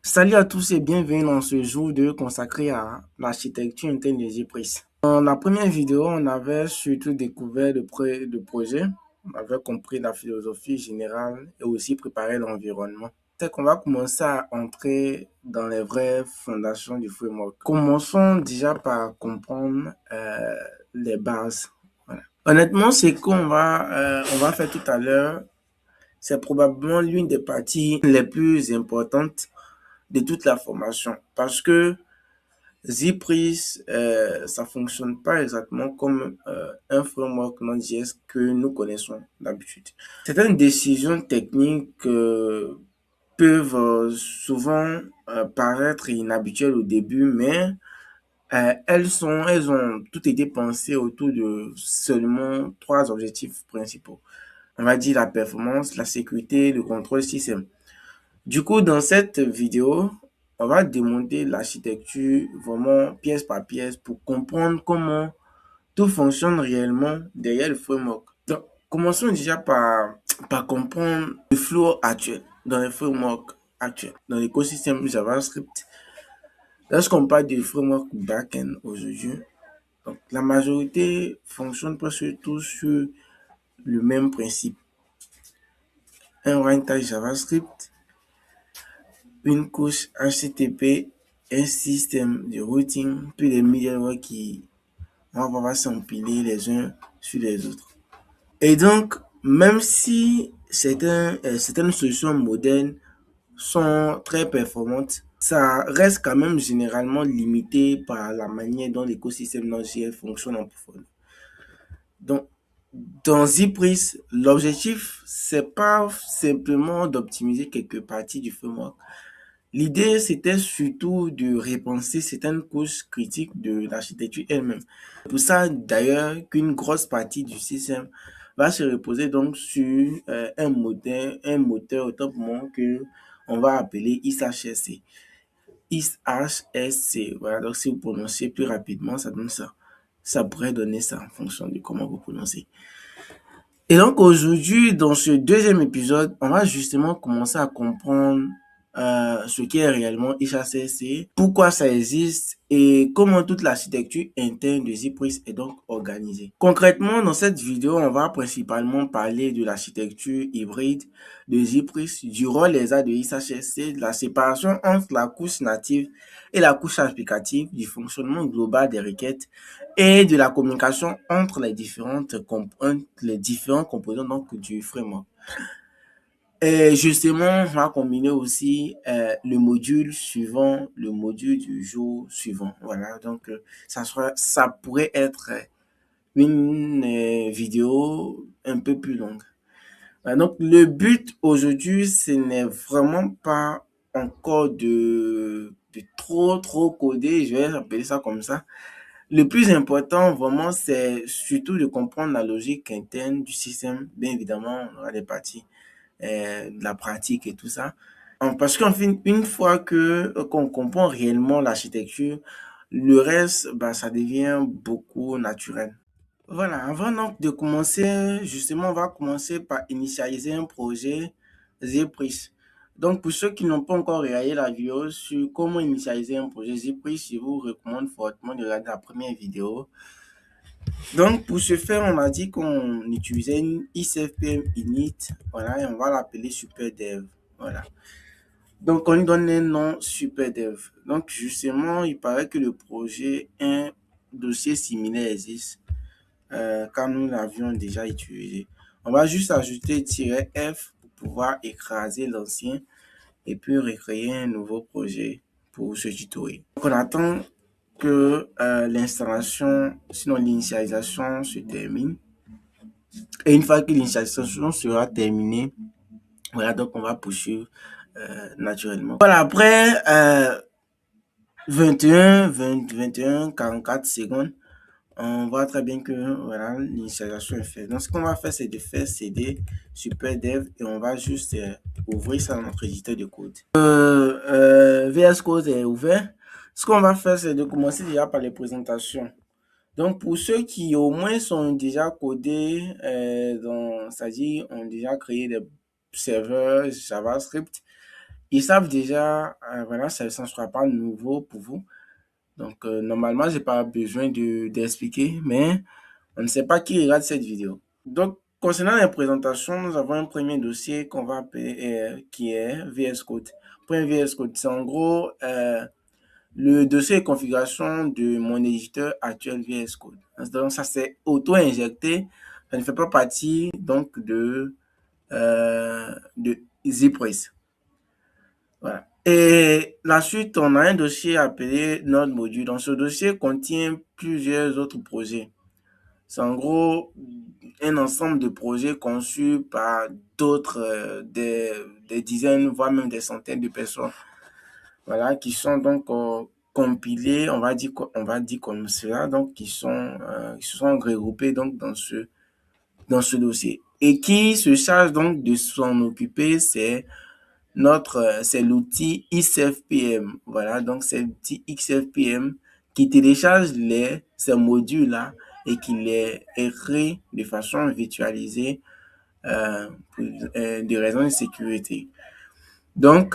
Salut à tous et bienvenue dans ce jour 2 consacré à l'architecture interne des Ypres. Dans la première vidéo, on avait surtout découvert le projet, on avait compris la philosophie générale et aussi préparé l'environnement. C'est qu'on va commencer à entrer dans les vraies fondations du framework. Commençons déjà par comprendre les bases. Voilà. Honnêtement, c'est on va faire tout à l'heure, c'est probablement l'une des parties les plus importantes de toute la formation parce que Zipris, ça fonctionne pas exactement comme un framework Node.js que nous connaissons d'habitude. Certaines décisions techniques peuvent souvent paraître inhabituelles au début, mais elles ont toutes été pensées autour de seulement trois objectifs principaux. On va dire la performance, la sécurité, le contrôle système. Du coup, dans cette vidéo, on va démonter l'architecture vraiment pièce par pièce pour comprendre comment tout fonctionne réellement derrière le framework. Donc, commençons déjà par comprendre le flow actuel dans le framework actuel, dans l'écosystème JavaScript. Lorsqu'on parle du framework backend aujourd'hui, donc la majorité fonctionne presque tous sur le même principe. Un runtime JavaScript, une couche HTTP, un système de routing, puis les middleware qui vont pouvoir s'empiler les uns sur les autres. Et donc, même si certaines solutions modernes sont très performantes, ça reste quand même généralement limité par la manière dont l'écosystème Node.js fonctionne en profondeur. Donc, dans Zipris, l'objectif, c'est pas simplement d'optimiser quelques parties du framework. L'idée, c'était surtout de repenser certaines couches critiques de l'architecture elle-même. C'est pour ça, d'ailleurs, qu'une grosse partie du système va se reposer donc sur un moteur autrement que on va appeler ISHSC. ISHSC, voilà, donc si vous prononcez plus rapidement, ça donne ça. Ça pourrait donner ça en fonction de comment vous prononcez. Et donc aujourd'hui, dans ce deuxième épisode, on va justement commencer à comprendre ce qu'est réellement HACC, pourquoi ça existe et comment toute l'architecture interne de Zipris est donc organisée. Concrètement, dans cette vidéo, on va principalement parler de l'architecture hybride de Zipris, du rôle exact de HACC, de la séparation entre la couche native et la couche applicative, du fonctionnement global des requêtes et de la communication entre les différents composants donc, du framework. Et justement, on va combiner aussi le module suivant, le module du jour suivant. Voilà, donc ça pourrait être une vidéo un peu plus longue. Donc, le but aujourd'hui, ce n'est vraiment pas encore de trop coder, je vais appeler ça comme ça. Le plus important, vraiment, c'est surtout de comprendre la logique interne du système. Bien évidemment, on aura des parties de la pratique et tout ça. Parce qu'en fait, une fois qu'on comprend réellement l'architecture, le reste, bah, ça devient beaucoup naturel. Voilà, avant donc de commencer, justement, on va commencer par initialiser un projet Zepris. Donc, pour ceux qui n'ont pas encore regardé la vidéo sur comment initialiser un projet Zepris, je vous recommande fortement de regarder la première vidéo. Donc, pour ce faire, on a dit qu'on utilisait une ICFPM init, voilà, et on va l'appeler SuperDev, voilà. Donc, on lui donne un nom SuperDev. Donc, justement, il paraît que le projet, un dossier similaire existe quand nous l'avions déjà utilisé. On va juste ajouter "-f" pour pouvoir écraser l'ancien et puis recréer un nouveau projet pour ce tutoriel. Donc, on attend que l'installation, sinon l'initialisation se termine. Et une fois que l'initialisation sera terminée, voilà, donc on va poursuivre naturellement. Voilà, après 44 secondes, on voit très bien que voilà, l'initialisation est faite. Donc, ce qu'on va faire, c'est de faire cd superdev et on va juste ouvrir ça dans notre éditeur de code. VS Code est ouvert. Ce qu'on va faire, c'est de commencer déjà par les présentations. Donc, pour ceux qui au moins sont déjà codés, c'est-à-dire ont déjà créé des serveurs JavaScript, ils savent déjà, voilà, ça ne sera pas nouveau pour vous. Donc, normalement, je n'ai pas besoin d'expliquer, mais on ne sait pas qui regarde cette vidéo. Donc, concernant les présentations, nous avons un premier dossier qu'on va appeler, qui est VS Code. Point VS Code, c'est en gros le dossier de configuration de mon éditeur actuel VS Code. Donc, ça c'est auto-injecté. Ça ne fait pas partie donc de ZPress. Voilà. Et la suite, on a un dossier appelé Node Module. Dans ce dossier contient plusieurs autres projets. C'est en gros un ensemble de projets conçus par d'autres, des dizaines, voire même des centaines de personnes. Voilà, qui sont donc compilés, on va dire comme cela, donc qui se sont regroupés donc dans ce dossier. Et qui se charge donc de s'en occuper, c'est c'est l'outil XFPM. Voilà, donc c'est l'outil XFPM qui télécharge ces modules-là et qui les écrit de façon virtualisée pour des raisons de sécurité. Donc,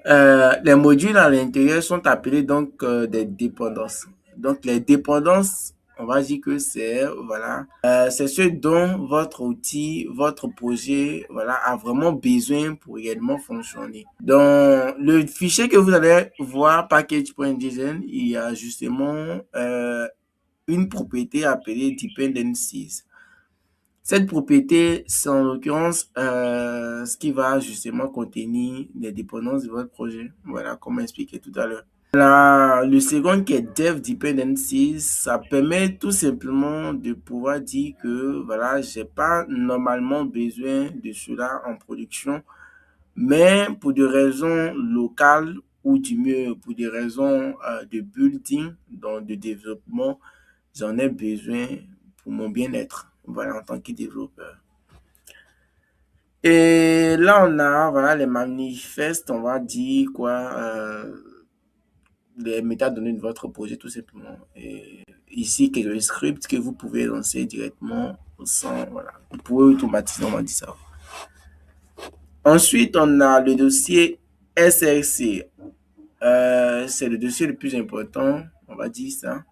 les modules à l'intérieur sont appelés donc des dépendances. Donc, les dépendances, on va dire que c'est voilà, c'est ce dont votre outil, votre projet, voilà, a vraiment besoin pour réellement fonctionner. Dans le fichier que vous allez voir, package.json, il y a justement une propriété appelée dependencies. Cette propriété, c'est en l'occurrence ce qui va justement contenir les dépendances de votre projet. Voilà, comme expliqué tout à l'heure. Le second qui est Dev Dependencies, ça permet tout simplement de pouvoir dire que voilà, j'ai pas normalement besoin de cela en production, mais pour des raisons locales ou du mieux pour des raisons de building, donc de développement, j'en ai besoin pour mon bien-être, voilà, en tant que développeur. Et là, on a voilà, les manifestes, on va dire quoi, les métadonnées de votre projet tout simplement. Et ici, quelques scripts que vous pouvez lancer directement sans, voilà, vous pouvez automatiser, on va dire ça. Ensuite, on a le dossier SRC. C'est le dossier le plus important, on va dire ça.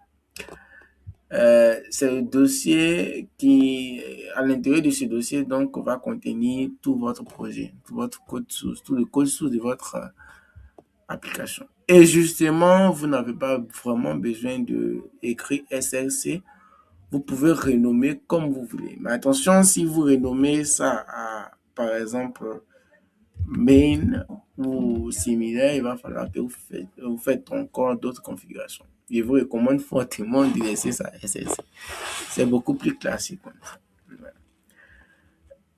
C'est le dossier qui, à l'intérieur de ce dossier, donc, va contenir tout votre projet, tout votre code source, tout le code source de votre application. Et justement, vous n'avez pas vraiment besoin d'écrire SRC. Vous pouvez renommer comme vous voulez. Mais attention, si vous renommez ça à, par exemple, main ou similaire, il va falloir que vous faites encore d'autres configurations. Je vous recommande fortement de laisser ça SRC. C'est beaucoup plus classique.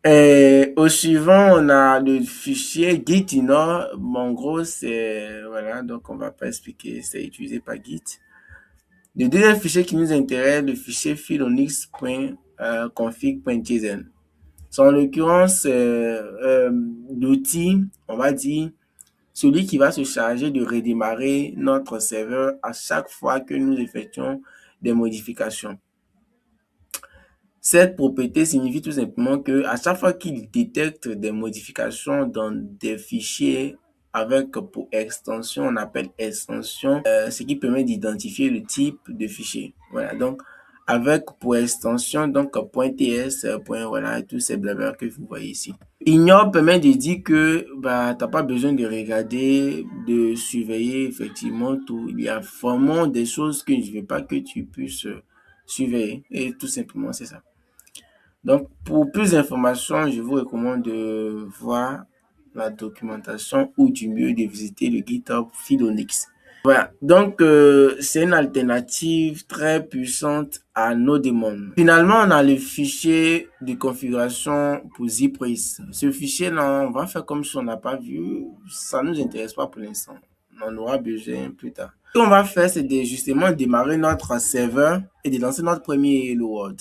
Et au suivant, on a le fichier Git-inor. En gros, c'est, voilà, donc on va pas expliquer, c'est utilisé par Git. Le deuxième fichier qui nous intéresse, le fichier philonix.config.json. C'est en l'occurrence l'outil, on va dire, celui qui va se charger de redémarrer notre serveur à chaque fois que nous effectuons des modifications. Cette propriété signifie tout simplement que à chaque fois qu'il détecte des modifications dans des fichiers avec pour extension, on appelle extension, ce qui permet d'identifier le type de fichier. Voilà, donc avec pour extension, donc .ts, voilà, tous ces blabla que vous voyez ici. Ignore permet de dire que bah, tu n'as pas besoin de regarder, de surveiller effectivement tout. Il y a vraiment des choses que je ne veux pas que tu puisses surveiller. Et tout simplement, c'est ça. Donc, pour plus d'informations, je vous recommande de voir la documentation ou du mieux de visiter le GitHub Philonix. Voilà, donc c'est une alternative très puissante à NoDaemon. Finalement, on a le fichier de configuration pour ZPress. Ce fichier-là, on va faire comme si on n'a pas vu. Ça ne nous intéresse pas pour l'instant. On en aura besoin plus tard. Ce qu'on va faire, c'est de justement démarrer notre serveur et de lancer notre premier Hello World.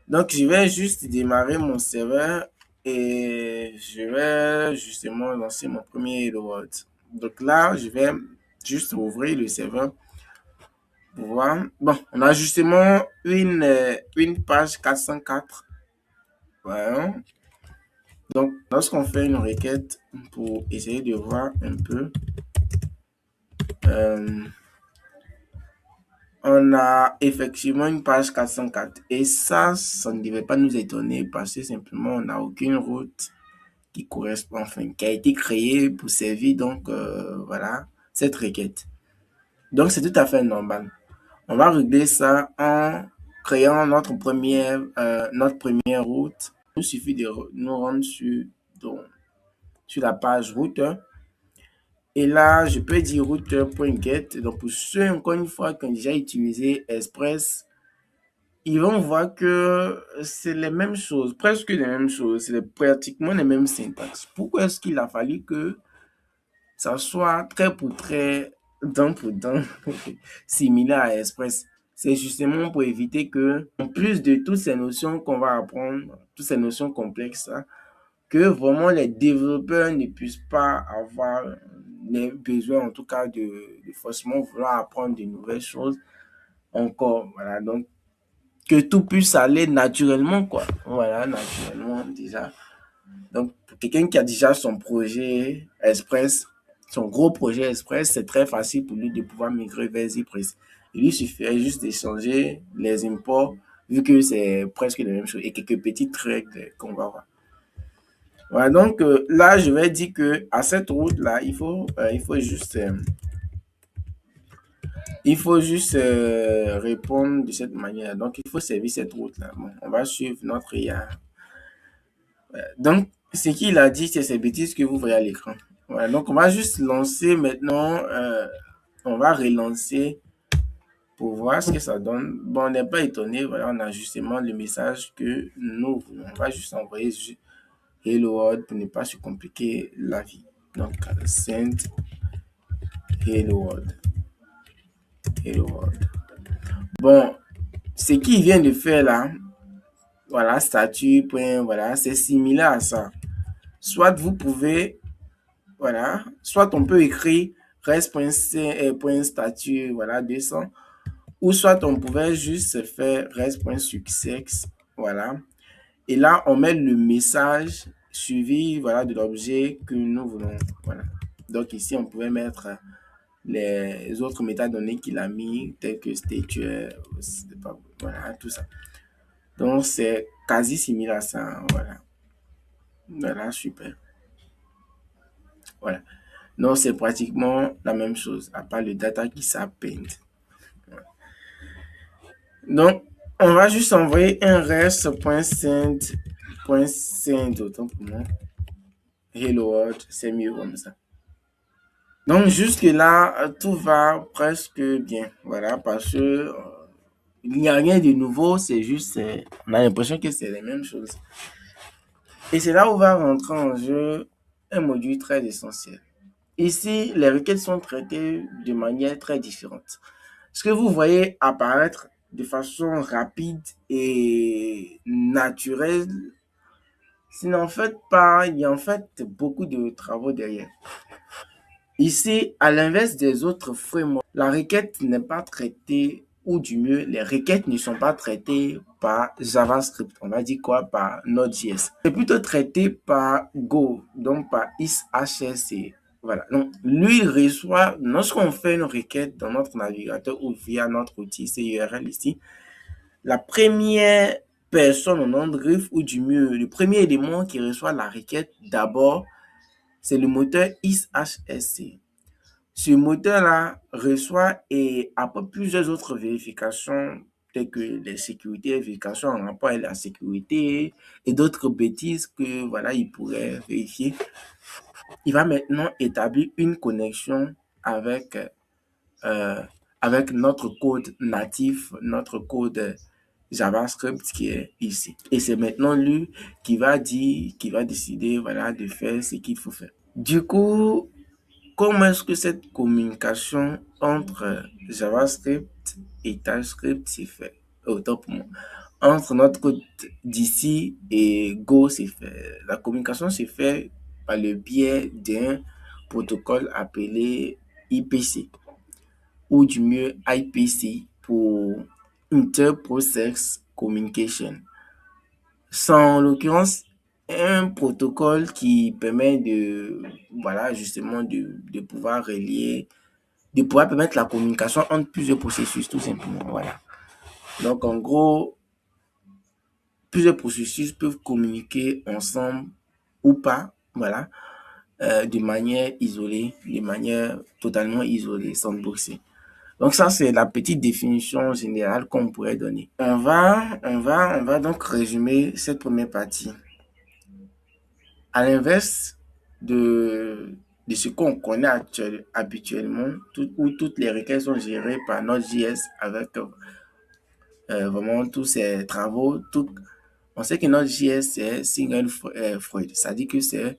Donc, je vais juste démarrer mon serveur et je vais justement lancer mon premier Hello World. Donc là, je vais juste ouvrir le serveur pour voir. Bon, on a justement une page 404. Voilà. Donc, lorsqu'on fait une requête pour essayer de voir un peu, on a effectivement une page 404 et ça ne devait pas nous étonner parce que simplement on n'a aucune route qui correspond, enfin, qui a été créée pour servir donc voilà cette requête. Donc c'est tout à fait normal. On va régler ça en créant notre première route. Il suffit de nous rendre sur la page route. Et là, je peux dire route.get. Donc, pour ceux, encore une fois, qui ont déjà utilisé Express, ils vont voir que c'est les mêmes choses, presque les mêmes choses. C'est pratiquement les mêmes syntaxes. Pourquoi est-ce qu'il a fallu que ça soit trait pour trait, dent pour dent, similaire à Express? C'est justement pour éviter que, en plus de toutes ces notions qu'on va apprendre, toutes ces notions complexes, hein, que vraiment les développeurs ne puissent pas avoir les besoins, en tout cas, de forcément vouloir apprendre de nouvelles choses encore. Voilà, donc que tout puisse aller naturellement, quoi. Voilà, naturellement déjà. Donc, pour quelqu'un qui a déjà son projet Express, son gros projet Express, c'est très facile pour lui de pouvoir migrer vers ZPress. Il lui suffit juste d'échanger les imports, vu que c'est presque la même chose, et quelques petites règles qu'on va voir. Voilà, donc là, je vais dire que à cette route-là, il faut juste répondre de cette manière. Donc, il faut servir cette route-là. Bon, on va suivre notre IA. Donc, ce qu'il a dit, c'est ces bêtises que vous voyez à l'écran. Voilà, donc, on va juste lancer maintenant. On va relancer pour voir ce que ça donne. Bon, on n'est pas étonné. Voilà, on a justement le message que nous voulons. On va juste envoyer Hello World pour ne pas se compliquer la vie. Donc, send Hello World. Hello World. Bon, ce qu'il vient de faire là, voilà, statut, point, voilà, c'est similaire à ça. Soit vous pouvez, voilà, soit on peut écrire res.statut, voilà, 200, ou soit on pouvait juste faire res.success, voilà. Et là, on met le message suivi, voilà, de l'objet que nous voulons, voilà. Donc ici, on pouvait mettre les autres métadonnées qu'il a mis, telles que statut, voilà, tout ça. Donc, c'est quasi similaire à ça. Voilà. Voilà, super. Voilà. Donc, c'est pratiquement la même chose, à part le data qui s'appelle. Voilà. Donc, on va juste envoyer un rest.send, autant pour moi. Hello world, c'est mieux comme ça. Donc, jusque-là, tout va presque bien. Voilà, parce que il n'y a rien de nouveau, c'est juste, on a l'impression que c'est les mêmes choses. Et c'est là où va rentrer en jeu un module très essentiel. Ici, les requêtes sont traitées de manière très différente. Ce que vous voyez apparaître de façon rapide et naturelle, ce n'est en fait pas, il y a en fait beaucoup de travaux derrière. Ici, à l'inverse des autres frameworks, la requête n'est pas traitée, ou du mieux, les requêtes ne sont pas traitées par JavaScript. On va dire quoi? Par Node.js. C'est plutôt traité par Go, donc par ISHSC. Voilà. Donc, lui, il reçoit, lorsqu'on fait une requête dans notre navigateur ou via notre outil CURL ici, la première personne au nom de griffe, ou du mieux, le premier élément qui reçoit la requête d'abord, c'est le moteur ISHSC. Ce moteur-là reçoit et après plusieurs autres vérifications, telles que les sécurités, vérifications en rapport avec la sécurité et d'autres bêtises que voilà, il pourrait vérifier. Il va maintenant établir une connexion avec, avec notre code natif, notre code JavaScript qui est ici. Et c'est maintenant lui qui va dire, qui va décider voilà, de faire ce qu'il faut faire. Du coup, comment est-ce que cette communication entre JavaScript et TypeScript s'est fait? Autant pour moi. Entre notre code d'ici et Go, c'est fait. La communication s'est fait par le biais d'un protocole appelé IPC, ou du mieux IPC pour Inter-Process Communication. En l'occurrence, un protocole qui permet de, voilà, justement de pouvoir relier, de pouvoir permettre la communication entre plusieurs processus, tout simplement. Voilà. Donc, en gros, plusieurs processus peuvent communiquer ensemble ou pas, voilà, de manière isolée, de manière totalement isolée, sans boxer. Donc ça, c'est la petite définition générale qu'on pourrait donner. On va donc résumer cette première partie. À l'inverse de ce qu'on connaît habituellement, où toutes les requêtes sont gérées par Node.js avec vraiment tous ces travaux. On sait que Node.js, c'est single thread, c'est-à-dire que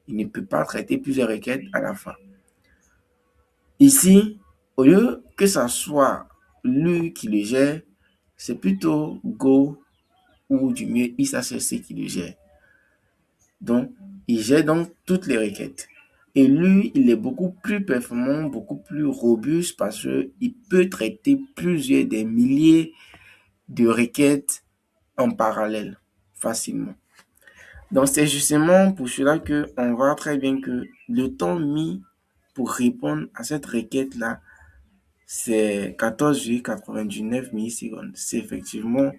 il ne peut pas traiter plusieurs requêtes à la fois. Ici, au lieu que ça soit lui qui le gère, c'est plutôt Go ou du mieux ISACC qui le gère. Donc, il gère donc toutes les requêtes. Et lui, il est beaucoup plus performant, beaucoup plus robuste parce qu'il peut traiter plusieurs des milliers de requêtes en parallèle facilement. Donc, c'est justement pour cela qu'on voit très bien que le temps mis pour répondre à cette requête-là, c'est 14,99 millisecondes. C'est effectivement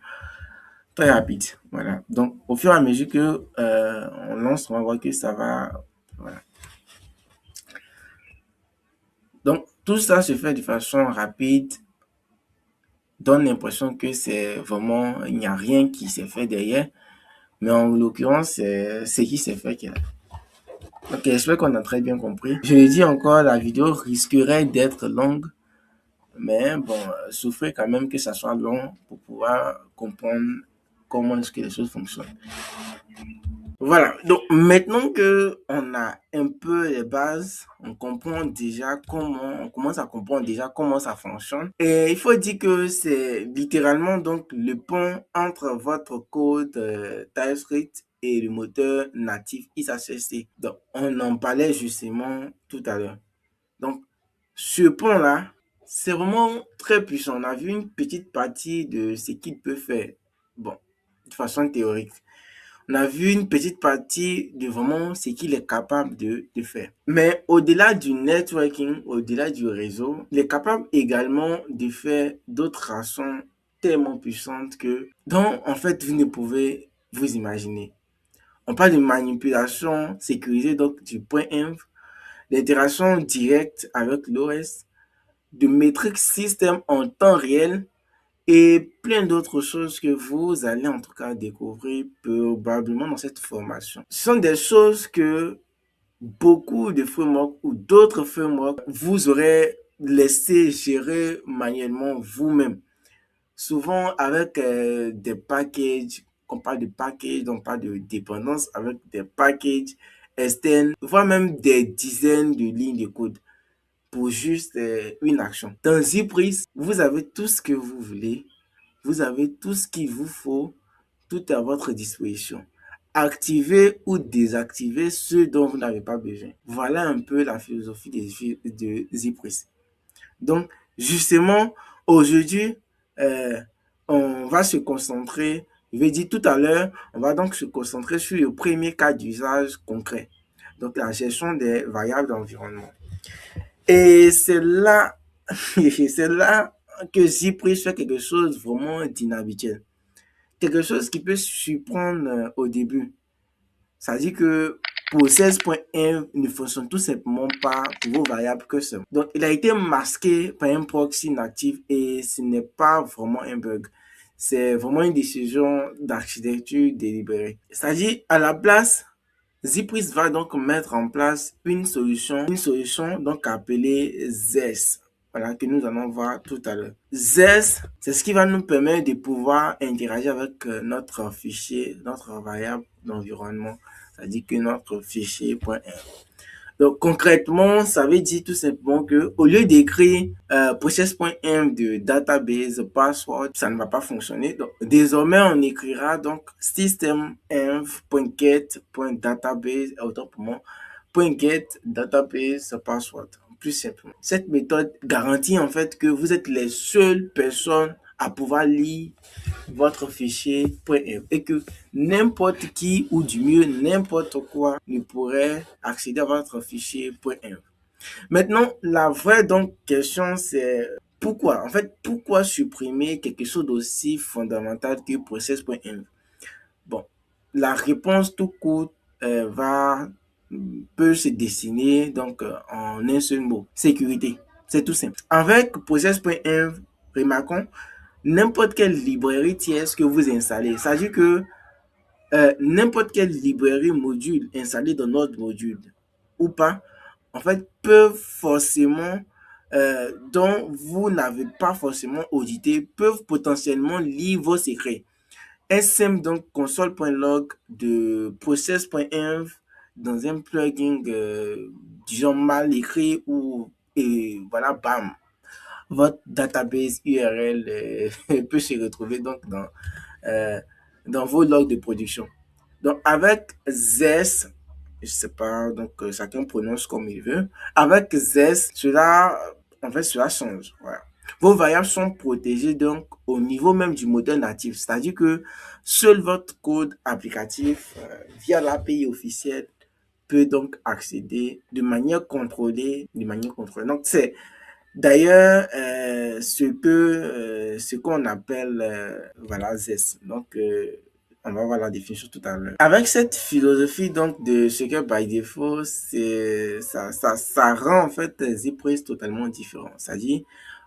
très rapide. Voilà. Donc, au fur et à mesure que on lance, on va voir que ça va. Voilà. Donc, tout ça se fait de façon rapide, donne l'impression que c'est vraiment, il n'y a rien qui s'est fait derrière. Mais en l'occurrence, c'est ce qui s'est fait qui est là. Ok, j'espère qu'on a très bien compris. Je l'ai dit encore, la vidéo risquerait d'être longue, mais bon, souffrez quand même que ça soit long pour pouvoir comprendre comment est-ce que les choses fonctionnent. Voilà, donc maintenant que on a un peu les bases, on comprend déjà on commence à comprendre déjà comment ça fonctionne. Et il faut dire que c'est littéralement donc le pont entre votre code TypeScript et le moteur natif ISACC. Donc, on en parlait justement tout à l'heure. Donc, ce pont-là, c'est vraiment très puissant. On a vu une petite partie de ce qu'il peut faire. Bon, de façon théorique. On a vu une petite partie de vraiment ce qu'il est capable de faire. Mais au-delà du networking, au-delà du réseau, il est capable également de faire d'autres actions tellement puissantes dont en fait vous ne pouvez vous imaginer. On parle de manipulation sécurisée donc du point inf, d'interaction directe avec l'OS, de métriques système en temps réel et plein d'autres choses que vous allez en tout cas découvrir probablement dans cette formation. Ce sont des choses que beaucoup de frameworks ou d'autres frameworks vous aurez laissé gérer manuellement vous-même. Souvent avec des packages, on parle de packages, on parle de dépendance avec des packages externes, voire même des dizaines de lignes de code pour juste une action. Dans ZPrease, vous avez tout ce que vous voulez. Vous avez tout ce qu'il vous faut, tout à votre disposition. Activez ou désactivez ce dont vous n'avez pas besoin. Voilà un peu la philosophie de ZPrease. Donc, justement, aujourd'hui, on va se concentrer, je vais dire tout à l'heure, on va donc se concentrer sur le premier cas d'usage concret. Donc, la gestion des variables d'environnement. Et c'est là, c'est là que ZPrease fait quelque chose vraiment d'inhabituel. Quelque chose qui peut surprendre au début. Ça dit que pour 16.1 ne fonctionne tout simplement pas pour vos variables que ça. Donc, il a été masqué par un proxy natif et ce n'est pas vraiment un bug. C'est vraiment une décision d'architecture délibérée. C'est-à-dire, à la place, ZPrease va donc mettre en place une solution donc appelée ZES. Voilà, que nous allons voir tout à l'heure. ZES, c'est ce qui va nous permettre de pouvoir interagir avec notre fichier, notre variable d'environnement, c'est-à-dire que notre fichier .r. Donc concrètement, ça veut dire tout simplement que au lieu d'écrire process.m de database password, ça ne va pas fonctionner. Donc désormais, on écrira donc system.env.get.database autant pour moi .get database password plus simplement. Cette méthode garantit en fait que vous êtes les seules personnes à pouvoir lire votre fichier .env et que n'importe qui ou du mieux n'importe quoi ne pourrait accéder à votre fichier .env. Maintenant, la vraie donc question c'est pourquoi? En fait, pourquoi supprimer quelque chose d'aussi fondamental que process.env? Bon, la réponse tout court peut se dessiner donc en un seul mot, sécurité. C'est tout simple. Avec process.env, remarquons, n'importe quelle librairie tierce que vous installez, c'est-à-dire que n'importe quelle librairie module installée dans notre module ou pas, en fait, peuvent forcément, dont vous n'avez pas forcément audité, peuvent potentiellement lire vos secrets. Un simple donc console.log de process.env dans un plugin, disons, mal écrit ou et voilà, bam, votre database URL peut se retrouver donc dans vos logs de production. Donc, avec Zest, je sais pas, donc chacun prononce comme il veut. Avec Zest, cela change. Voilà. Vos variables sont protégées donc au niveau même du modèle natif, c'est-à-dire que seul votre code applicatif via l'API officielle peut donc accéder de manière contrôlée, Donc, c'est d'ailleurs ce qu'on appelle voilà Zest. Donc, on va voir la définition tout à l'heure. Avec cette philosophie donc de Secure by Default, ça rend en fait ZPress totalement différent. C'est-à-dire,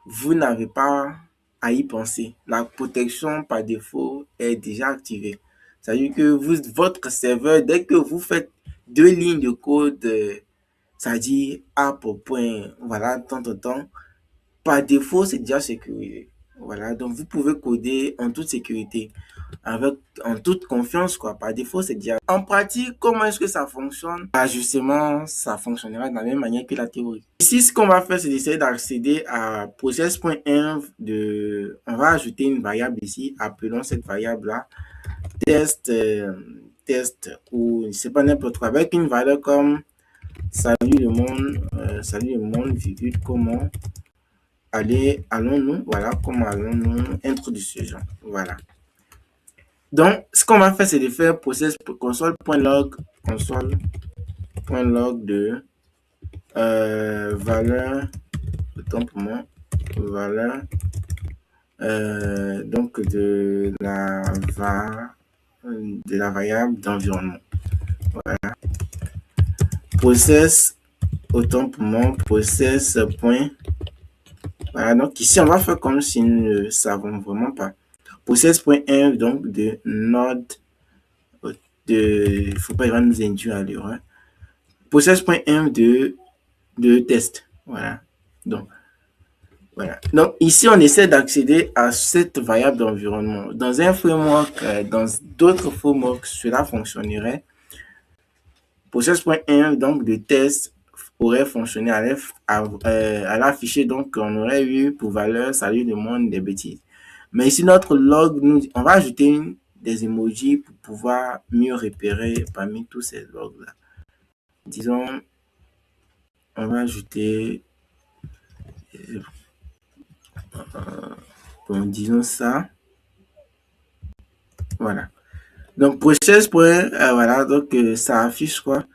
vous n'avez pas à y penser. La protection par défaut est déjà activée. C'est-à-dire que votre serveur, dès que vous faites 2 lignes de code, c'est-à-dire app point, voilà, tant, par défaut, c'est déjà sécurisé. Voilà, donc vous pouvez coder en toute sécurité, en toute confiance, quoi. Par défaut, c'est déjà. En pratique, comment est-ce que ça fonctionne? Bah, justement, ça fonctionnera de la même manière que la théorie. Ici, ce qu'on va faire, c'est d'essayer d'accéder à process.env on va ajouter une variable ici, appelons cette variable-là test, ou je sais pas n'importe quoi, avec une valeur comme salut le monde, virgule, comment allons-nous, voilà, comment allons-nous introduire ce genre, voilà. Donc, ce qu'on va faire, c'est de faire process console.log de valeur, autant pour moi, valeur, donc de la variable d'environnement. Voilà. Process, autant pour moi, process point. Voilà, donc ici, on va faire comme si nous ne savons vraiment pas. Process.env, donc de node, il ne faut pas vraiment nous induire à l'erreur. Process.env de test. Voilà. Donc, voilà. Donc, ici, on essaie d'accéder à cette variable d'environnement. Dans un framework, dans d'autres frameworks, cela fonctionnerait. Process.env, donc de test, aurait fonctionné à l'afficher, donc on aurait eu pour valeur salut le monde des bêtises. Mais ici, notre log, on va ajouter des emojis pour pouvoir mieux repérer parmi tous ces logs-là. Disons, on va ajouter, bon, disons ça. Voilà. Donc, process. Voilà, donc ça affiche quoi?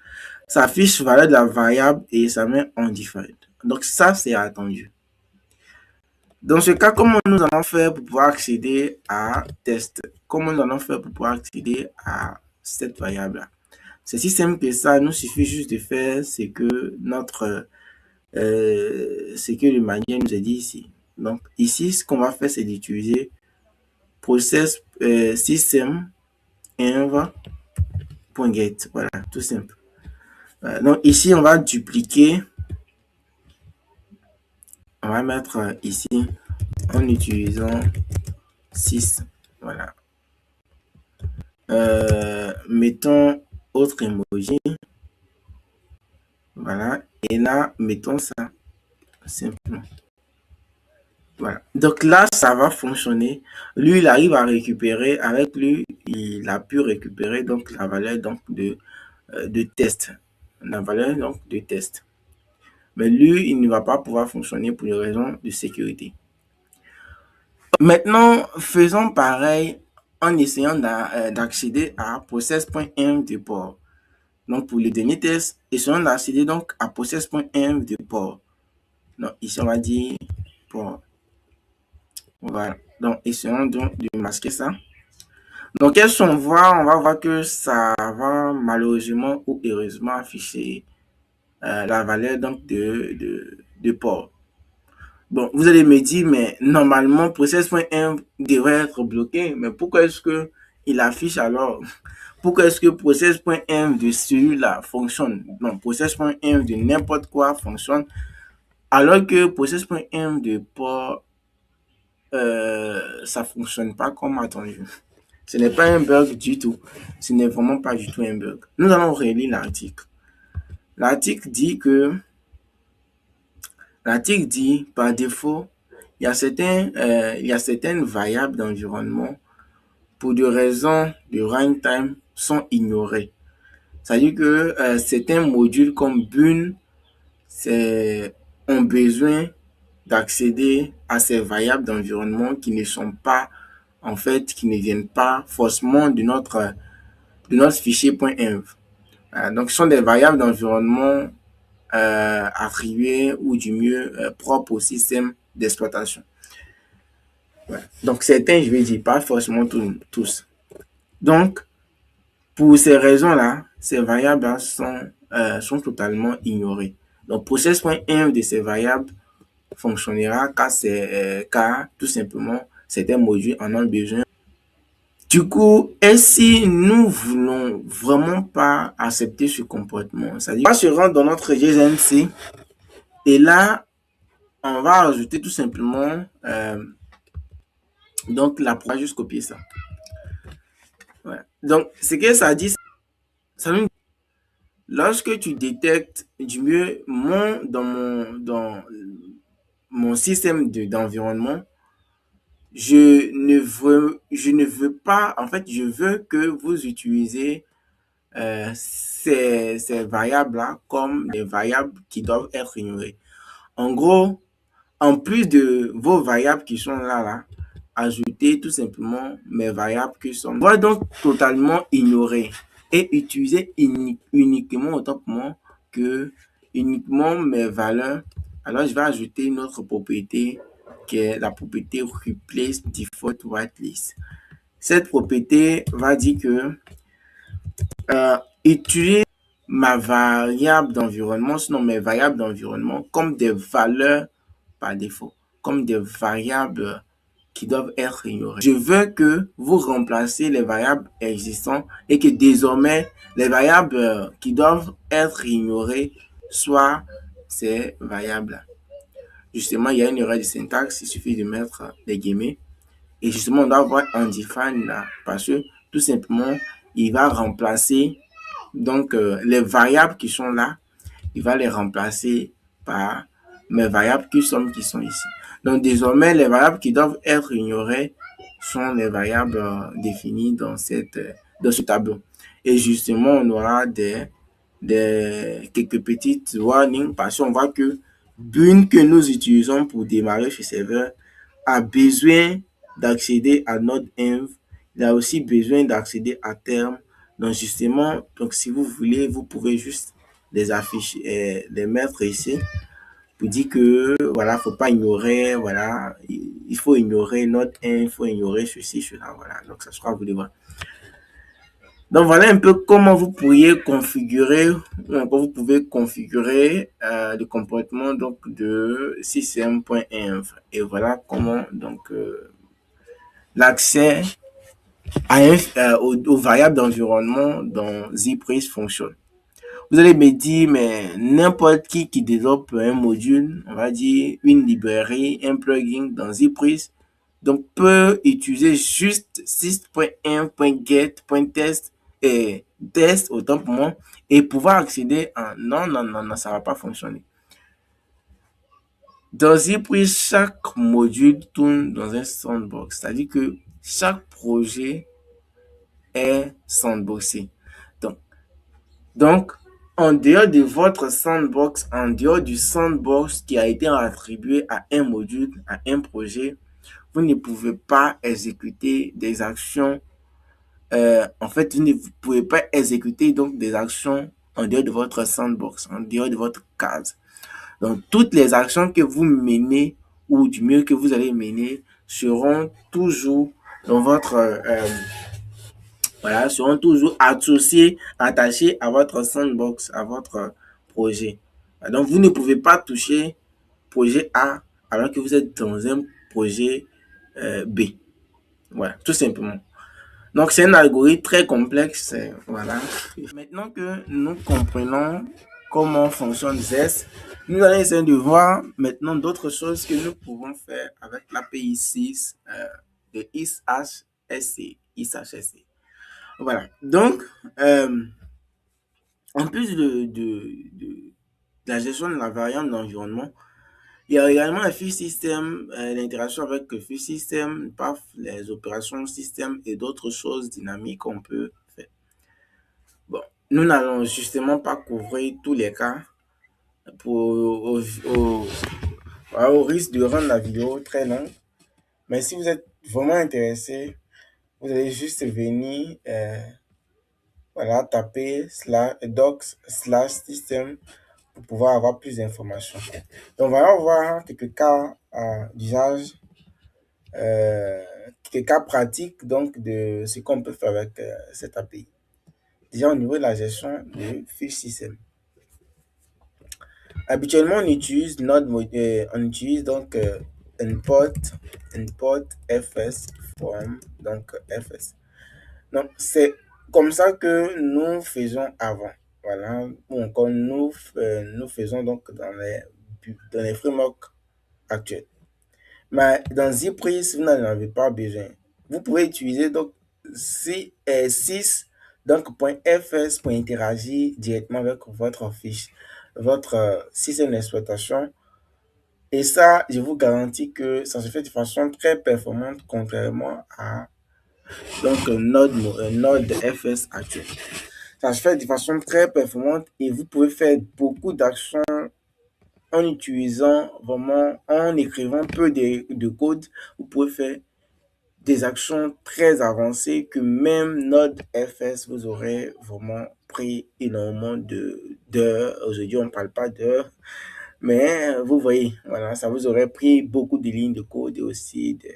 Ça affiche valeur de la variable et ça met en different. Donc, ça, c'est attendu. Dans ce cas, comment nous allons faire pour pouvoir accéder à test? Comment nous allons faire pour pouvoir accéder à cette variable-là? C'est si simple que ça. Il nous suffit juste de faire ce que le manuel nous a dit ici. Donc, ici, ce qu'on va faire, c'est d'utiliser process system env.get. Voilà, tout simple. Donc, ici, on va dupliquer. On va mettre ici en utilisant 6. Voilà. Mettons autre emoji. Voilà. Et là, mettons ça. Simplement. Voilà. Donc là, ça va fonctionner. Lui, il arrive à récupérer. Avec lui, il a pu récupérer donc la valeur donc de test. La valeur donc de test. Mais lui, il ne va pas pouvoir fonctionner pour des raisons de sécurité. Maintenant, faisons pareil en essayant d'accéder à process.env de port. Donc, pour le dernier test, essayons d'accéder donc à process.env de port. Donc, ici, on va dire port. Voilà. Donc, essayons donc de masquer ça. Donc, qu'est-ce qu'on voit? On va voir que ça va malheureusement ou heureusement afficher la valeur donc de port. Bon, vous allez me dire, mais normalement, process.env devrait être bloqué. Mais pourquoi est-ce que il affiche alors? Pourquoi est-ce que process.env de celui-là fonctionne? Non, process.env de n'importe quoi fonctionne. Alors que process.env de port, ça fonctionne pas comme attendu. Ce n'est pas un bug du tout. Ce n'est vraiment pas du tout un bug. Nous allons relire l'article. L'article dit que L'article dit, par défaut, il y a certaines variables d'environnement pour des raisons de runtime sont ignorées. C'est-à-dire que certains modules comme Bun ont besoin d'accéder à ces variables d'environnement qui ne sont pas, en fait, qui ne viennent pas forcément de notre fichier .env. Donc, ce sont des variables d'environnement attribués ou du mieux propres au système d'exploitation. Ouais. Donc certains, je vais dire, pas forcément tous. Donc, pour ces raisons-là, ces variables sont totalement ignorées. Donc, process.env de ces variables fonctionnera car tout simplement, certains modules en ont besoin. Du coup, et si nous voulons vraiment pas accepter ce comportement, c'est-à-dire, on va se rendre dans notre GZNC et là, on va ajouter tout simplement donc la on va juste copier ça. Ouais. Donc, ce que ça dit, ça nous lorsque tu détectes du mieux dans mon système d'environnement, je ne veux pas, en fait, je veux que vous utilisez ces variables-là comme des variables qui doivent être ignorées. En gros, en plus de vos variables qui sont là, ajouter tout simplement mes variables qui sont on va donc totalement ignorer et utiliser uniquement autant pour moi que uniquement mes valeurs. Alors, je vais ajouter une autre propriété qui est la propriété replace default whitelist. Cette propriété va dire que utiliser ma variable d'environnement, sinon mes variables d'environnement, comme des valeurs par défaut, comme des variables qui doivent être ignorées. Je veux que vous remplacez les variables existantes et que désormais, les variables qui doivent être ignorées soient ces variables. Justement, il y a une erreur de syntaxe, il suffit de mettre les guillemets. Et justement, on doit avoir un define là, parce que tout simplement, il va remplacer donc les variables qui sont là, il va les remplacer par mes variables qui sont ici. Donc désormais, les variables qui doivent être ignorées sont les variables définies dans ce tableau. Et justement, on aura quelques petites warnings parce qu'on voit que Bun que nous utilisons pour démarrer ce serveur a besoin d'accéder à notre env. Il a aussi besoin d'accéder à terme. Donc justement, donc si vous voulez, vous pouvez juste les afficher, les mettre ici pour dire que voilà, faut pas ignorer, voilà, il faut ignorer notre env, il faut ignorer ceci, cela, voilà. Donc ça sera à vous de voir. Donc voilà un peu comment vous pourriez configurer, vous pouvez configurer le comportement donc de système.env. Et voilà comment donc l'accès aux variables d'environnement dans ZPrace fonctionne. Vous allez me dire, mais n'importe qui développe un module, on va dire une librairie, un plugin dans ZPrace, donc peut utiliser juste sys.env.get.test et test autant pour moi et pouvoir accéder à non, non, non, non, ça va pas fonctionner. Dans ZPrace, chaque module tourne dans un sandbox, c'est-à-dire que chaque projet est sandboxé. Donc, en dehors de votre sandbox, en dehors du sandbox qui a été attribué à un module, à un projet, vous ne pouvez pas exécuter des actions. En fait, vous ne pouvez pas exécuter donc des actions en dehors de votre sandbox, en dehors de votre case. Donc, toutes les actions que vous menez ou du mieux que vous allez mener seront toujours dans votre voilà, seront toujours associées, attachées à votre sandbox, à votre projet. Donc, vous ne pouvez pas toucher projet A alors que vous êtes dans un projet B. Voilà, tout simplement. Donc, c'est un algorithme très complexe. Voilà. Maintenant que nous comprenons comment fonctionne Zest, nous allons essayer de voir maintenant d'autres choses que nous pouvons faire avec l'API 6 de ISHSC. Voilà. Donc, en plus de la gestion de la variable d'environnement, il y a également un fil système, l'interaction avec le fil système, PAF, les opérations système et d'autres choses dynamiques qu'on peut faire. Bon, nous n'allons justement pas couvrir tous les cas au risque de rendre la vidéo très longue. Mais si vous êtes vraiment intéressé, vous allez juste venir voilà, taper docs/système pour pouvoir avoir plus d'informations. Donc, on va voir quelques cas d'usage, quelques cas pratiques donc, de ce qu'on peut faire avec cette API. Déjà, au niveau de la gestion de fiches système. Habituellement, on utilise donc import fs form, donc fs. Donc, c'est comme ça que nous faisons avant. Voilà, bon, comme nous faisons donc dans les frameworks actuels. Mais dans ZPrease, vous n'en avez pas besoin. Vous pouvez utiliser donc 6 donc .fs pour interagir directement avec votre fiche, votre système d'exploitation. Et ça, je vous garantis que ça se fait de façon très performante, contrairement à donc Node.fs actuel. Ça se fait de façon très performante et vous pouvez faire beaucoup d'actions en utilisant vraiment, en écrivant peu de code. Vous pouvez faire des actions très avancées que même Node.fs vous aurez vraiment pris énormément d'heures. Aujourd'hui, on ne parle pas d'heures, mais vous voyez, voilà, ça vous aurait pris beaucoup de lignes de code et aussi des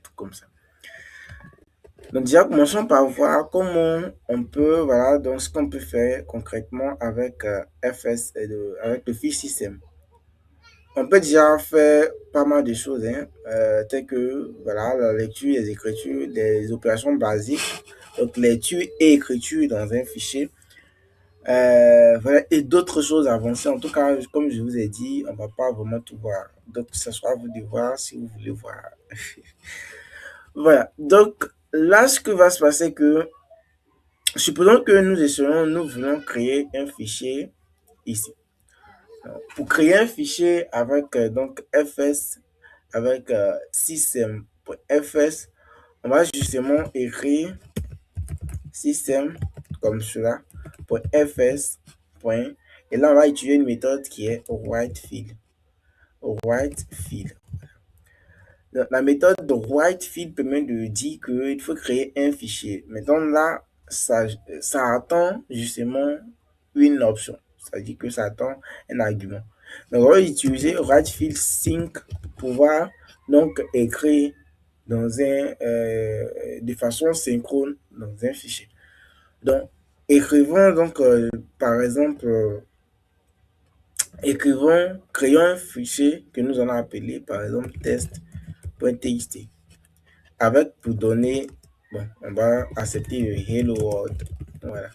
trucs comme ça. Donc déjà, commençons par voir comment on peut, voilà, donc ce qu'on peut faire concrètement avec FS, avec le fiche système. On peut déjà faire pas mal de choses, telles que voilà, la lecture, les écritures, des opérations basiques, donc lecture et écriture dans un fichier, voilà, et d'autres choses avancées. En tout cas, comme je vous ai dit, on ne va pas vraiment tout voir. Donc, ce sera à vous de voir si vous voulez voir. Voilà, donc là, ce que va se passer, que supposons que nous voulons créer un fichier ici. Pour créer un fichier avec donc fs, avec système.fs, on va justement écrire système comme cela, .fs, et là on va utiliser une méthode qui est writeField. La méthode de writeField permet de dire qu'il faut créer un fichier. Maintenant là, ça attend justement une option. C'est-à-dire que ça attend un argument. Donc on va utiliser writeField sync pour pouvoir donc écrire dans de façon synchrone dans un fichier. Donc écrivons donc par exemple créons un fichier que nous allons appeler par exemple test.txt avec pour donner, bon, on va accepter le hello world. Voilà.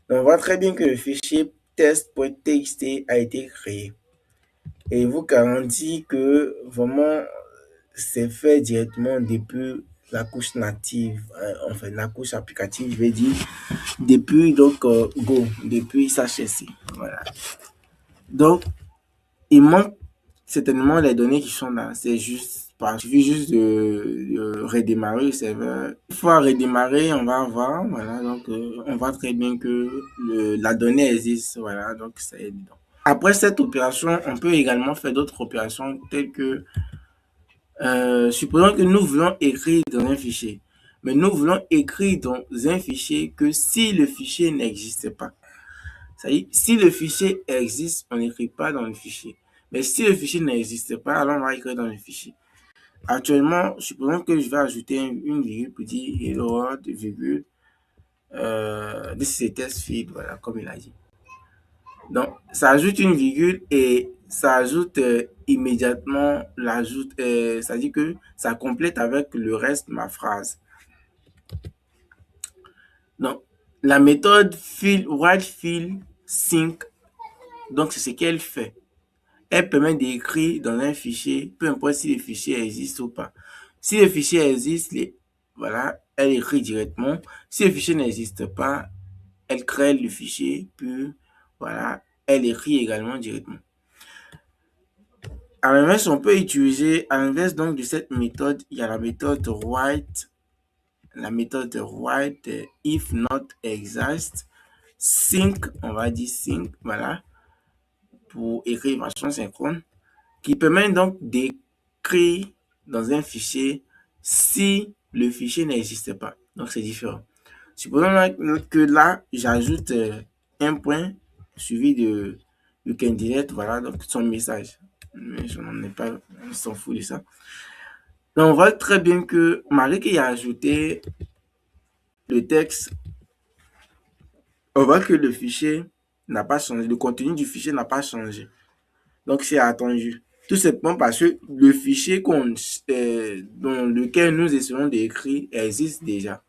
Donc on voit très bien que le fichier test.txt a été créé. Et vous garantit que vraiment c'est fait directement depuis la couche native, enfin la couche applicative, je vais dire, depuis donc Go, depuis SHSC. Voilà. Donc, il manque certainement les données qui sont là. C'est juste, il suffit juste de redémarrer le serveur. Une fois redémarrer, on va voir, voilà, donc on voit très bien que la donnée existe, voilà, donc c'est évident. Après cette opération, on peut également faire d'autres opérations telles que Supposons que nous voulons écrire dans un fichier, mais nous voulons écrire dans un fichier que si le fichier n'existe pas. C'est-à-dire, si le fichier existe, on n'écrit pas dans le fichier. Mais si le fichier n'existe pas, alors on va écrire dans le fichier. Actuellement, supposons que je vais ajouter une virgule pour dire hello world, virgule, this is a test field, voilà, comme il a dit. Donc, ça ajoute une virgule et ça ajoute immédiatement l'ajoute, ça dit que ça complète avec le reste de ma phrase. Donc, la méthode write field sync, donc c'est ce qu'elle fait. Elle permet d'écrire dans un fichier, peu importe si le fichier existe ou pas. Si le fichier existe, voilà, elle écrit directement. Si le fichier n'existe pas, elle crée le fichier, puis voilà, elle écrit également directement. À l'inverse, on peut utiliser, à l'inverse donc de cette méthode, il y a la méthode write, if not exist, sync, on va dire sync, voilà, pour écrire version synchrone, qui permet donc d'écrire dans un fichier si le fichier n'existe pas. Donc, c'est différent. Supposons que là, j'ajoute un point suivi de candidate, voilà, donc son message. Mais je n'en ai pas, on s'en fout de ça. Donc, on voit très bien que malgré qu'il a ajouté le texte, on voit que le fichier n'a pas changé, le contenu du fichier n'a pas changé. Donc, c'est attendu. Tout simplement parce que le fichier dans lequel nous essayons d'écrire existe déjà.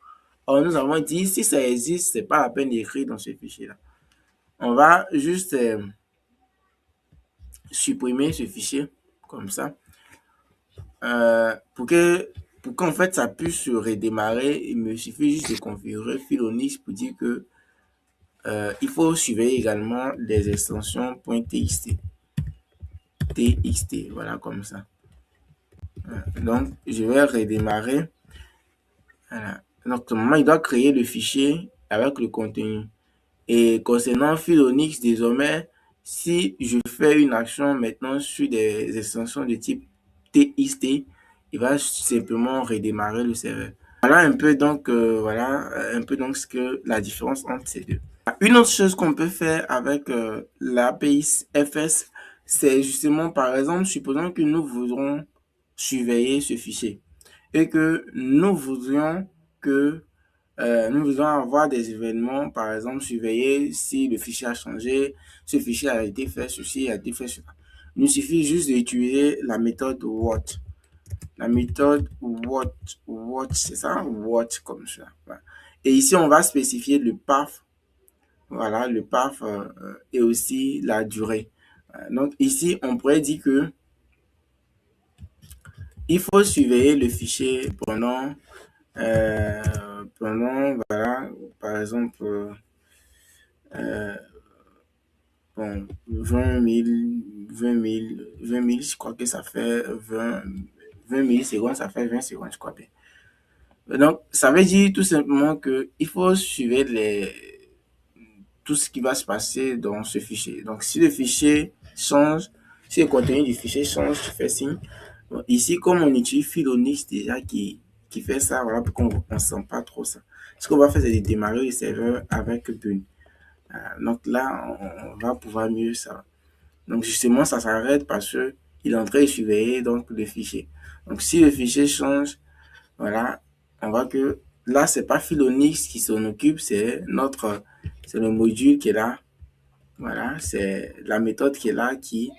Or, nous avons dit, si ça existe, c'est pas la peine d'écrire dans ce fichier-là. On va juste supprimer ce fichier, comme ça, pour qu'en fait ça puisse se redémarrer. Il me suffit juste de configurer Philonix pour dire que il faut surveiller également les extensions .txt. Voilà, comme ça. Donc, je vais redémarrer. Voilà. Donc, normalement, il doit créer le fichier avec le contenu. Et concernant Philonix, désormais, si je fais une action maintenant sur des extensions de type TXT, il va simplement redémarrer le serveur. Voilà un peu donc, ce que la différence entre ces deux. Une autre chose qu'on peut faire avec l'API FS, c'est justement, par exemple, supposons que nous voudrons surveiller ce fichier et que nous voudrions avoir des événements, par exemple, surveiller si le fichier a changé, ce fichier a été fait, ceci a été fait, cela. Il nous suffit juste d'utiliser la méthode what. La méthode what, c'est ça, what comme ça. Voilà. Et ici, on va spécifier le path. Voilà, le path et aussi la durée. Donc ici, on pourrait dire que il faut surveiller le fichier voilà, par exemple, bon, 20 000, je crois que ça fait 20 millisecondes, ça fait 20 secondes, je crois bien. Donc, ça veut dire tout simplement qu'il faut suivre tout ce qui va se passer dans ce fichier. Donc, si le fichier change, si le contenu du fichier change, tu fais signe. Bon, ici, comme on utilise Philonix déjà qui fait ça, voilà pourquoi on ne sent pas trop ça. Ce qu'on va faire, c'est de démarrer le serveur avec Bun. Donc là, on va pouvoir mieux ça. Donc justement, ça s'arrête parce que il est en train de surveiller donc le fichier. Donc si le fichier change, voilà, on voit que là, c'est pas Philonix qui s'en occupe, c'est le module qui est là. Voilà, c'est la méthode qui est là qui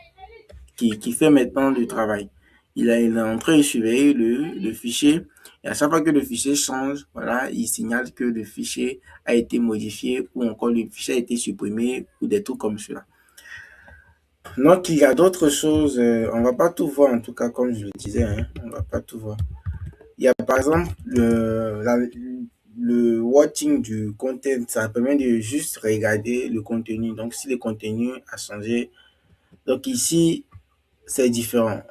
fait maintenant le travail. Il est en train de surveiller le fichier et à chaque fois que le fichier change, voilà, il signale que le fichier a été modifié ou encore le fichier a été supprimé ou des trucs comme cela. Donc, il y a d'autres choses, on va pas tout voir en tout cas, comme je le disais, hein, on va pas tout voir. Il y a par exemple le watching du content, ça permet de juste regarder le contenu. Donc, si le contenu a changé, donc ici, c'est différent.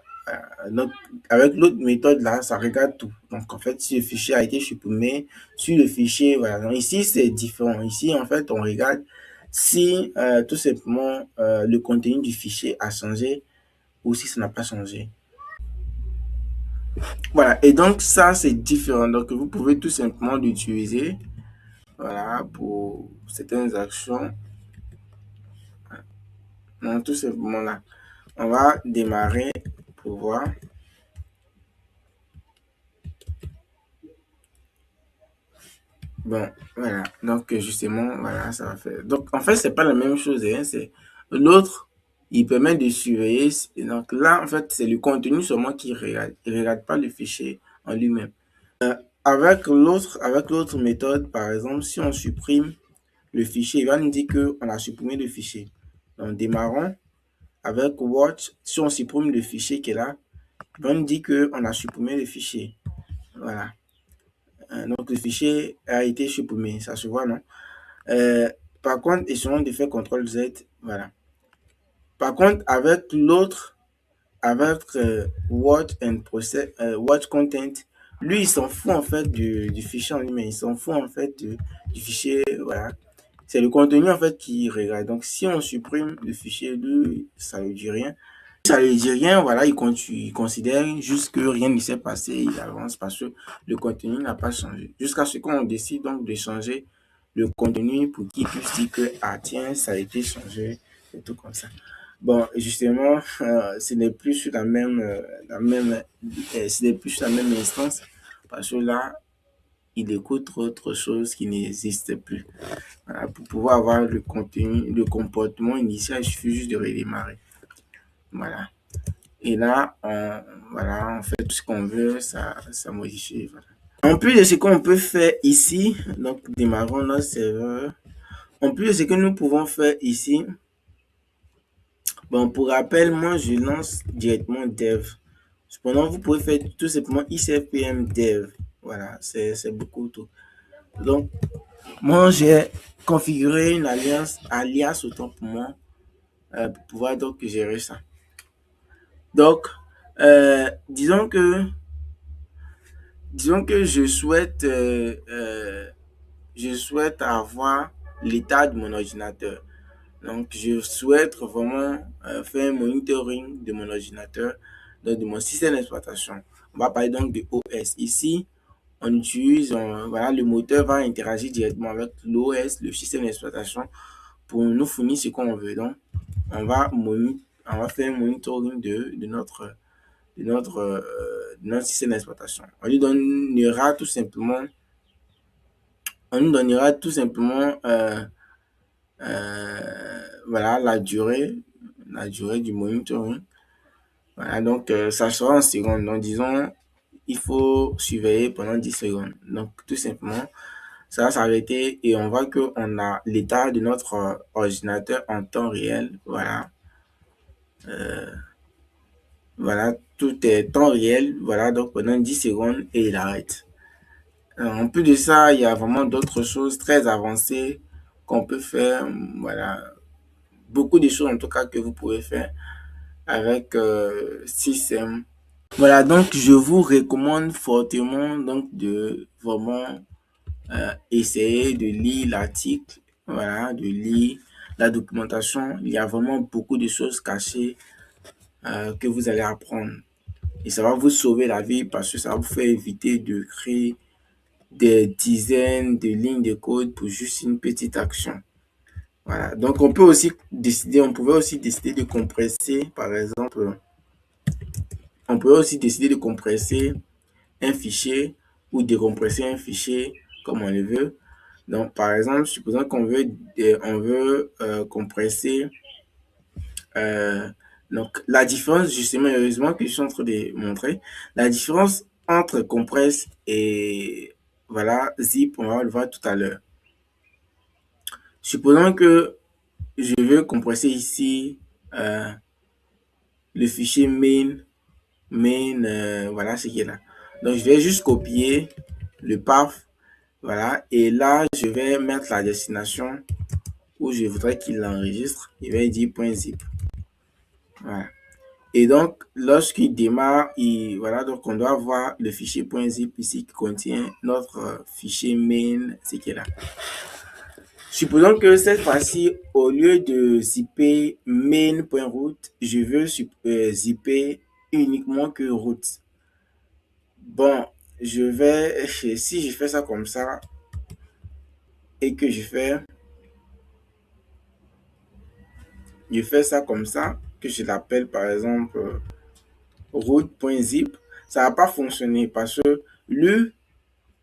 Donc, avec l'autre méthode là, ça regarde tout. Donc, en fait, si le fichier a été supprimé, sur le fichier, voilà. Donc, ici, c'est différent. Ici, en fait, on regarde si tout simplement le contenu du fichier a changé ou si ça n'a pas changé. Voilà, et donc ça c'est différent. Donc vous pouvez tout simplement l'utiliser, voilà, pour certaines actions. Donc tout simplement là, on va démarrer pour voir. Bon, voilà, donc justement, voilà, ça va faire. Donc en fait, c'est pas la même chose, hein, c'est l'autre, il permet de surveiller. Donc là, en fait, c'est le contenu seulement qui regarde. Il ne regarde pas le fichier en lui-même. Avec l'autre méthode, par exemple, si on supprime le fichier, il va nous dire qu'on a supprimé le fichier. Donc, démarrons avec Watch. Si on supprime le fichier qui est là, il va nous dire qu'on a supprimé le fichier. Voilà. Donc, le fichier a été supprimé. Ça se voit, non? Par contre, essayons de faire CTRL Z. Voilà. Par contre, avec l'autre, avec Watch and Process, Watch Content, lui, il s'en fout en fait du fichier en lui-même. Il s'en fout en fait du fichier. Voilà. C'est le contenu en fait qui regarde. Donc, si on supprime le fichier, lui, ça ne lui dit rien. Si ça ne lui dit rien, voilà, il considère juste que rien ne s'est passé, il avance parce que le contenu n'a pas changé. Jusqu'à ce qu'on décide donc de changer le contenu pour qu'il puisse dire que, ah tiens, ça a été changé et tout comme ça. Bon, justement, ce n'est plus sur ce n'est plus sur la même instance parce que là, il écoute autre chose qui n'existe plus. Voilà, pour pouvoir avoir le contenu, le comportement initial, il suffit juste de redémarrer. Voilà. Et là, voilà, on fait tout ce qu'on veut, ça modifie. Voilà. En plus de ce qu'on peut faire ici, donc démarrons notre serveur. En plus de ce que nous pouvons faire ici, bon, pour rappel, moi je lance directement dev. Cependant, vous pouvez faire tout simplement icpm dev. Voilà, c'est beaucoup tout. Donc, moi j'ai configuré une alias autant pour moi pour pouvoir donc gérer ça. Donc, disons que je souhaite avoir l'état de mon ordinateur. Donc, je souhaite vraiment faire un monitoring de mon ordinateur, donc de mon système d'exploitation. On va parler donc de OS. Ici, on utilise, voilà, le moteur va interagir directement avec l'OS, le système d'exploitation, pour nous fournir ce qu'on veut. Donc, on va faire un monitoring de notre système d'exploitation. On nous donnera tout simplement voilà, la durée du monitoring. Voilà, donc ça sera en secondes. Donc, disons, il faut surveiller pendant 10 secondes. Donc, tout simplement, ça va s'arrêter et on voit qu'on a l'état de notre ordinateur en temps réel. Voilà. Voilà, tout est temps réel. Voilà, donc pendant 10 secondes et il arrête. En plus de ça, il y a vraiment d'autres choses très avancées qu'on peut faire. Voilà, beaucoup de choses en tout cas que vous pouvez faire avec système. Voilà, donc je vous recommande fortement donc de vraiment essayer de lire l'article, voilà, de lire la documentation. Il y a vraiment beaucoup de choses cachées que vous allez apprendre. Et ça va vous sauver la vie parce que ça va vous faire éviter de créer des dizaines de lignes de code pour juste une petite action. Voilà. Donc, on pouvait aussi décider de compresser, par exemple, on pouvait aussi décider de compresser un fichier ou décompresser un fichier comme on le veut. Donc, par exemple, supposons on veut compresser. Donc, la différence, justement, heureusement que je suis en train de montrer, la différence entre compresse et voilà, zip, on va le voir tout à l'heure. Supposons que je veux compresser ici le fichier main, voilà ce qui est là. Donc, je vais juste copier le path, voilà, et là, je vais mettre la destination où je voudrais qu'il enregistre. Il va dire .zip. Voilà. Et donc, lorsqu'il démarre, voilà, donc on doit voir le fichier .zip ici qui contient notre fichier main, ce qui est là. Supposons que cette fois-ci, au lieu de zipper main.root, je veux zipper uniquement que root. Bon, si je fais ça comme ça et que je fais ça comme ça, que je l'appelle par exemple route.zip, ça va pas fonctionner parce que lui,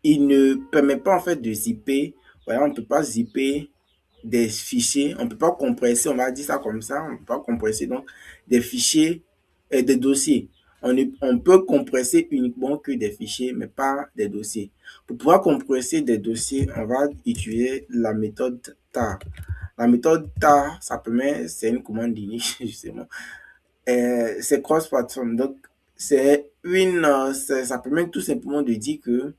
il ne permet pas en fait de zipper. Voilà, on ne peut pas zipper des fichiers, on ne peut pas compresser, on va dire ça comme ça, on ne peut pas compresser donc des fichiers et des dossiers. On peut compresser uniquement que des fichiers, mais pas des dossiers. Pour pouvoir compresser des dossiers, on va utiliser la méthode tar. La méthode tar, ça permet, c'est une commande Linux, justement. C'est cross-platform. Donc, ça permet tout simplement de dire que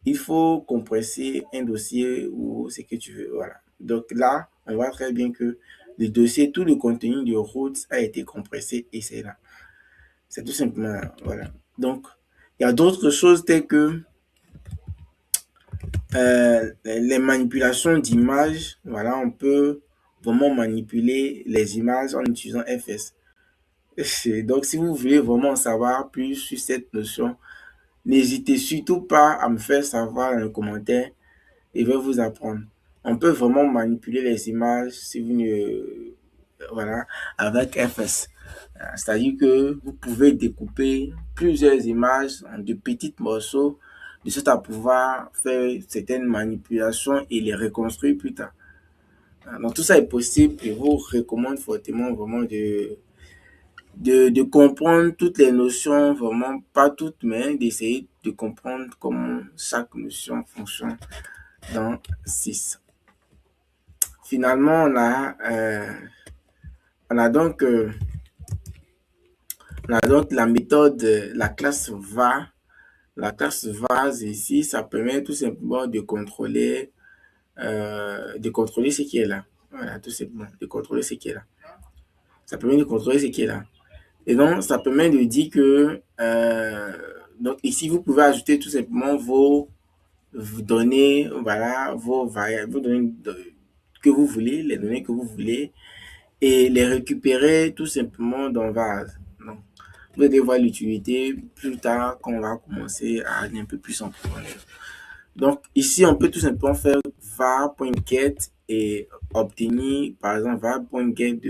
il faut compresser un dossier ou ce que tu veux. Voilà. Donc là, on voit très bien que le dossier, tout le contenu de routes a été compressé et c'est là. C'est tout simplement, voilà. Donc, il y a d'autres choses telles que les manipulations d'images. Voilà, on peut vraiment manipuler les images en utilisant FS. Donc, si vous voulez vraiment en savoir plus sur cette notion, n'hésitez surtout pas à me faire savoir dans les commentaires. Il va vous apprendre. On peut vraiment manipuler les images si vous ne, voilà, avec FS. C'est-à-dire que vous pouvez découper plusieurs images en de petits morceaux de sorte à pouvoir faire certaines manipulations et les reconstruire plus tard. Donc tout ça est possible et je vous recommande fortement vraiment de comprendre toutes les notions, vraiment pas toutes, mais d'essayer de comprendre comment chaque notion fonctionne dans 6. Finalement, on a donc, euh, on a donc la méthode, la classe var. La classe var ici, ça permet tout simplement de contrôler ce qui est là. Voilà, tout simplement, de contrôler ce qui est là. Ça permet de contrôler ce qui est là. Et donc, ça permet de dire que, donc ici, vous pouvez ajouter tout simplement vos données, voilà, vos variables, vos données que vous voulez, les données que vous voulez, et les récupérer tout simplement dans Vase. Donc, vous allez voir l'utilité plus tard quand on va commencer à aller un peu plus en profondeur. Donc, ici, on peut tout simplement faire var.get et obtenir, par exemple, var.get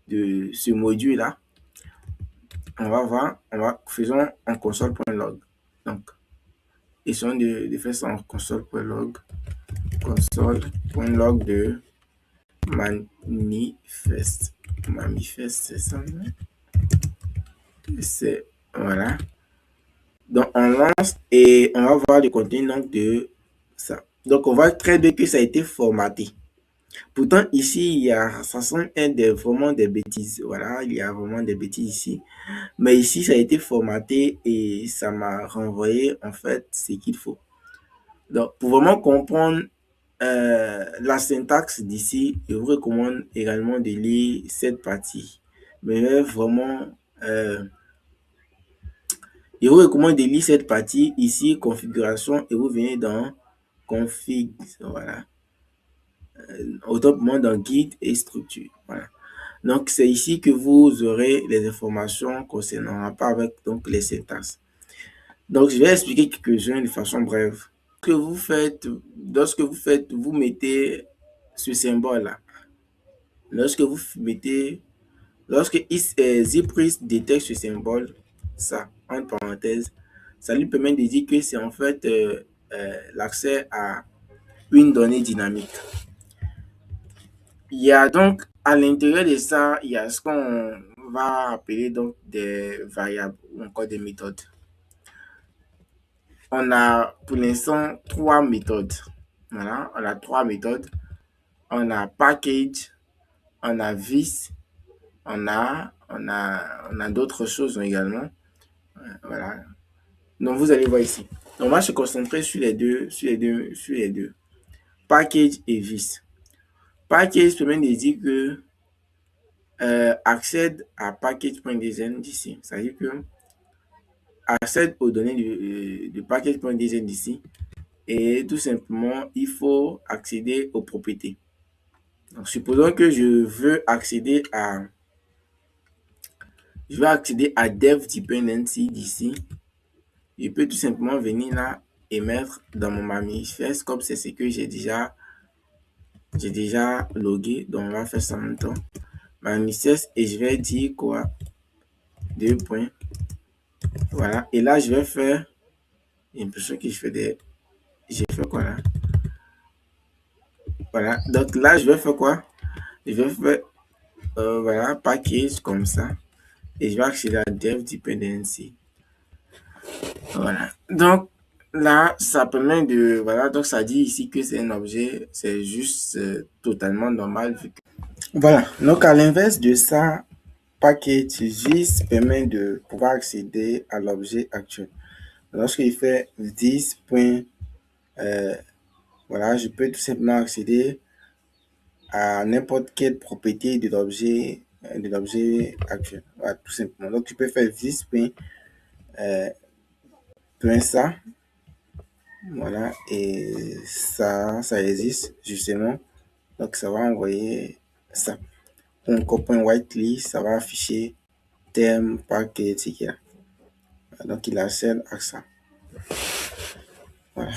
de ce module-là. On va voir, faisons en console.log. Donc, essayons de faire ça en console.log. Console.log de manifeste. Manifeste, c'est ça, non? C'est, voilà. Donc, on lance et on va voir le contenu donc, de ça. Donc, on voit très bien que ça a été formaté. Pourtant, ici, ça semble être vraiment des bêtises. Voilà, il y a vraiment des bêtises ici. Mais ici, ça a été formaté et ça m'a renvoyé en fait ce qu'il faut. Donc, pour vraiment comprendre la syntaxe d'ici, je vous recommande également de lire cette partie. Mais vraiment, je vous recommande de lire cette partie ici, configuration, et vous venez dans config, voilà. Autant pour moi dans guide et structure, voilà. Donc, c'est ici que vous aurez les informations concernant rapport avec donc, les syntaxes. Donc, je vais expliquer quelques-uns de façon brève. Lorsque vous faites, vous mettez ce symbole-là. Lorsque vous mettez, lorsque Zipris détecte ce symbole, ça, entre parenthèses, ça lui permet de dire que c'est en fait l'accès à une donnée dynamique. Il y a donc à l'intérieur de ça, il y a ce qu'on va appeler donc des variables ou encore des méthodes. On a pour l'instant 3 méthodes. Voilà, on a 3 méthodes. On a package, on a vis, on a d'autres choses également. Voilà. Donc vous allez voir ici. Donc on va se concentrer sur les deux. Package et vis. Package permet de dire que accède à package.dzen d'ici. C'est-à-dire que accède aux données de package.dzen d'ici. Et tout simplement, il faut accéder aux propriétés. Donc, supposons que je veux accéder à dev dependency d'ici. je peux tout simplement venir là et mettre dans mon manifeste comme c'est ce que j'ai déjà logué. Donc, on va faire ça en même temps. Manifeste et je vais dire quoi? Deux points. Voilà. Et là, je vais faire, j'ai l'impression que j'ai fait quoi là? Voilà. Donc là, je vais faire quoi? Je vais faire, voilà, package comme ça. Et je vais accéder à dev dependency. Voilà. Donc là, ça permet de, voilà, donc ça dit ici que c'est un objet, c'est juste totalement normal. Voilà. Donc à l'inverse de ça, package vis permet de pouvoir accéder à l'objet actuel. Lorsqu'il fait 10. Voilà, je peux tout simplement accéder à n'importe quelle propriété de l'objet actuel. Voilà, tout simplement. Donc, tu peux faire this.ça. Voilà, et ça existe justement. Donc, ça va envoyer ça. Encore .whitelist, ça va afficher terme, paquet, etc. Donc, il accède à ça. Voilà.